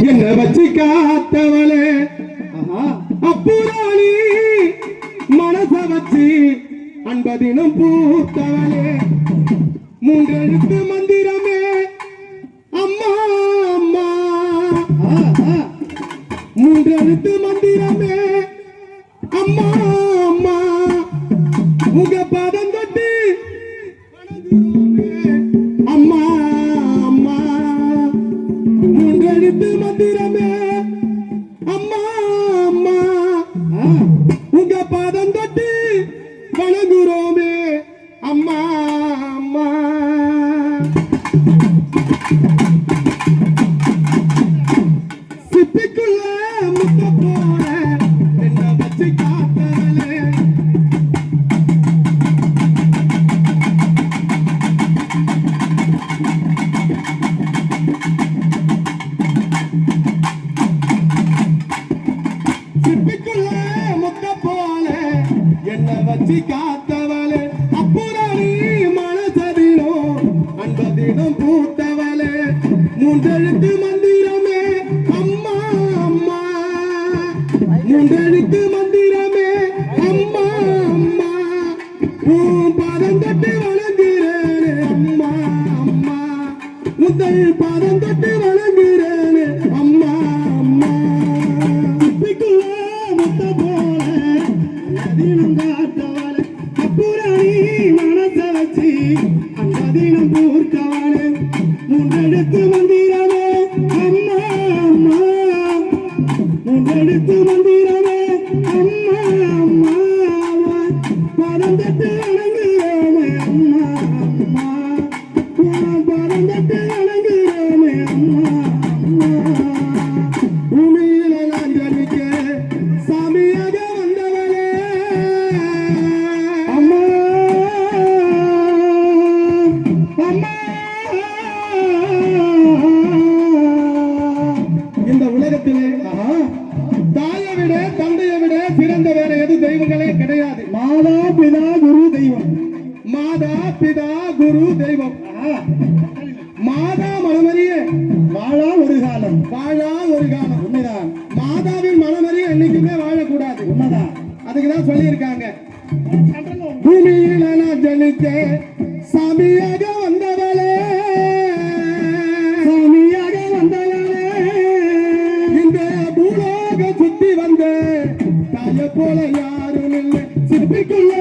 என்ன வச்சு காத்தவளே அப்புறாணி மனச வச்சு அன்பதினம் பூத்தவளே மூன்றெழுத்து மந்திரமே அம்மா அம்மா மூன்றெழுத்து மந்திரமே அம்மா அம்மா உங்க பாதம் தொட்டு அம்மா அம்மா மூன்றெழுத்து மந்திரமே அம்மா அம்மா உங்க பாதம் தொட்டு வணங்குறோமே அம்மா அம்மா சிப்பிக்குள்ள முத்த போற என்ன வச்சு காத்தவளே சிப்பிக்குள்ள முத்த போல என்ன வச்சு காத்தவளே அப்புறாணி மனசதினோ அன்பதினம் பூத்தவளே மூன்றெழுத்து மந்திரமே அம்மா அம்மா மூன்றெழுத்து மந்திரமே அம்மா அம்மா பாதம் தட்டி வணங்குறேனே அம்மா அம்மா முதல் பாதம் தட்டி வணங்குறேனே அம்மா அம்மா சிப்பிக்குள்ள முத்த போல அதினம் காத்தவளே அப்புறாணி மனச வச்சு அன்பதினம் பூர்த்தவளே மூன்றெழுத்து மந்திரமே அம்மா அம்மா மூன்றெழுத்து மந்திரமே அம்மா அம்மா பாதம் தட்டு வணங்குறோமே அம்மா அம்மா பாதம் தட்டு வணங்குறோமே அம்மா அம்மா பூமியில நான் ஜனிக்க சாமியாக வந்தவளே அம்மா அம்மா இந்த உலகத்திலே தாயை விட தந்தையை விட சிறந்த வேற எது தெய்வங்களே கிடையாது. மாதா பிதா குரு தெய்வம். மாதா பிதா குரு தெய்வம். மாதா மனமறிய வாழா ஒரு காலம். வாழா ஒரு காலம். உண்மைதான். மாதாவின் மனமறிய என்னைக்குமே வாழக்கூடாது. உண்மைதான். அதுக்குதான் சொல்லியிருக்காங்க. பூமியில நான் ஜனிக்க சாமியாக வந்தவளே சாமியாக வந்தவளே இந்த பூலோக சுத்தி வந்த தாய போல யாரும் இல்லை. சிற்பிக்குள்ள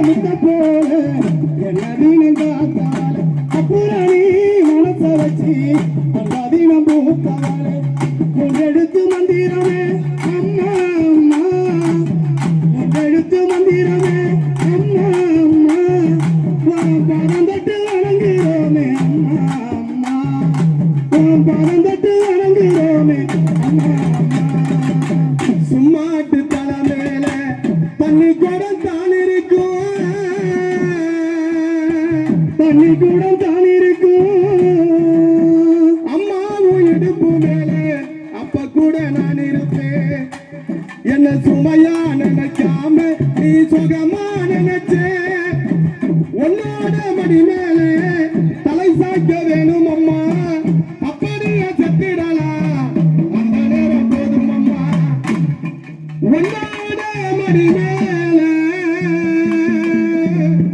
முத்த போல என்னதீனம் காத்தாலே அப்புறாணி மனச வச்சு அன்பதினம் பூத்தாலே மூன்றெழுத்து மந்திரமே அம்மா அம்மா மூன்றெழுத்து மந்திரமே அம்மா அம்மா பாதம் தட்டு வணங்குறோமே அம்மா அம்மா பாதம் தட்டு வணங்குறோமே அம்மா அம்மா சும்மாட்டு தலை மேல தண்ணி குடம் தான் இருக்கும் தண்ணி குடம் தான் இருக்கும் அம்மாவும் இடுப்பு மேல அப்ப கூட நான் இருப்பேன். என்ன சுமையா நினைக்காம நீ சுகமா நினைச்சே உன்னோட மடி மேலே தலை சாய்க்க வேணும் அம்மா அப்படியே செத்திடலாம் அந்த நேரம் போதும் அம்மா உன்னோட மடி மேலே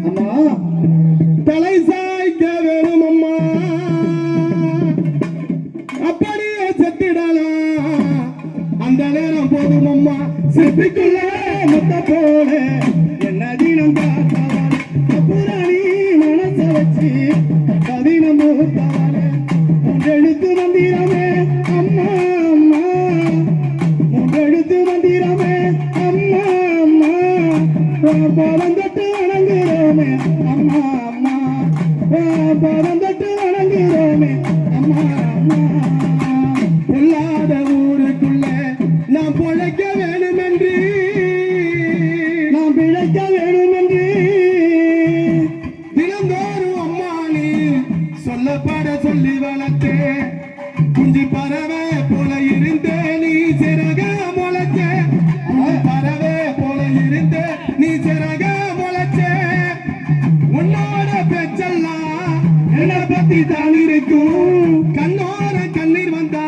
அம்மா தலை சாய்க்க வேணும் அம்மா அப்படியே செத்திடலாம் அந்த நேரம் போதும் அம்மா. சிற்பிக்குள்ள முத்த போல என்ன தினம் காத்தவளே அப்புறாணி மனச வச்சு பதினம் பூத்தாலே மூன்றெழுத்து மந்திரமே அம்மா அம்மா மூன்றெழுத்து மந்திரமே அம்மா அம்மா பாதம் தட்டு வணங்குறோமே அம்மா அம்மா பாதம் தட்டு வணங்குறோமே அம்மா அம்மா பொல்லாத ஊருக்குள்ள நாம் பொழைக்க வேணுமென்று நாம் பிழைக்க வேணுமென்று தினந்தோறும் அம்மா நீ சொல்லப்பட சொல்லி வளர்த்தே குஞ்சு பறவை போல இருந்தே நீ சிறக முளைச்சே பறவை போல இருந்தே நீ சிறக முளைச்சே உன்னோட பேச்செல்லாம் என்ன பத்தி தான் இருக்கும் கண்ணோர கண்ணீர் வந்தா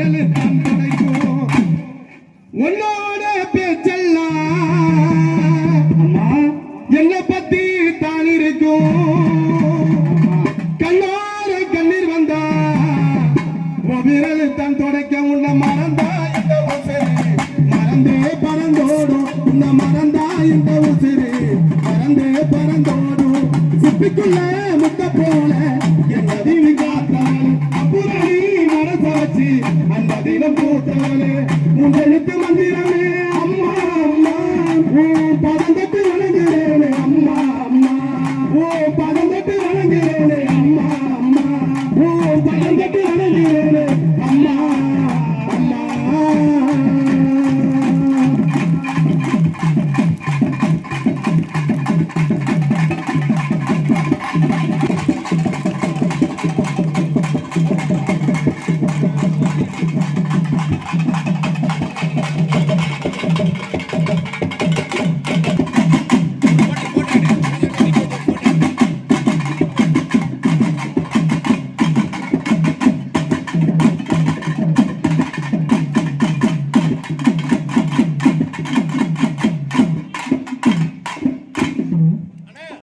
விரல் தான் துடைக்கும் உன்னோட பேச்செல்லாம் அம்மா என்னை பத்தி தான் இருக்கும் கண்ணோர கண்ணீர் வந்தா உன் விரல் தான் துடைக்க உன்னை மறந்தா இந்த உசிறு மறந்தே பறந்தோடும் உன்னை மறந்தா இந்த உசிறு மறந்தே பறந்தோடும் சிப்பிக்குள்ள முத்த போல என் நதிவி காத்தவள் அப்புறம் நீ மனச வச்சு அந்த தினம் பூத்தவளே உன் எழுத்து மந்திரமே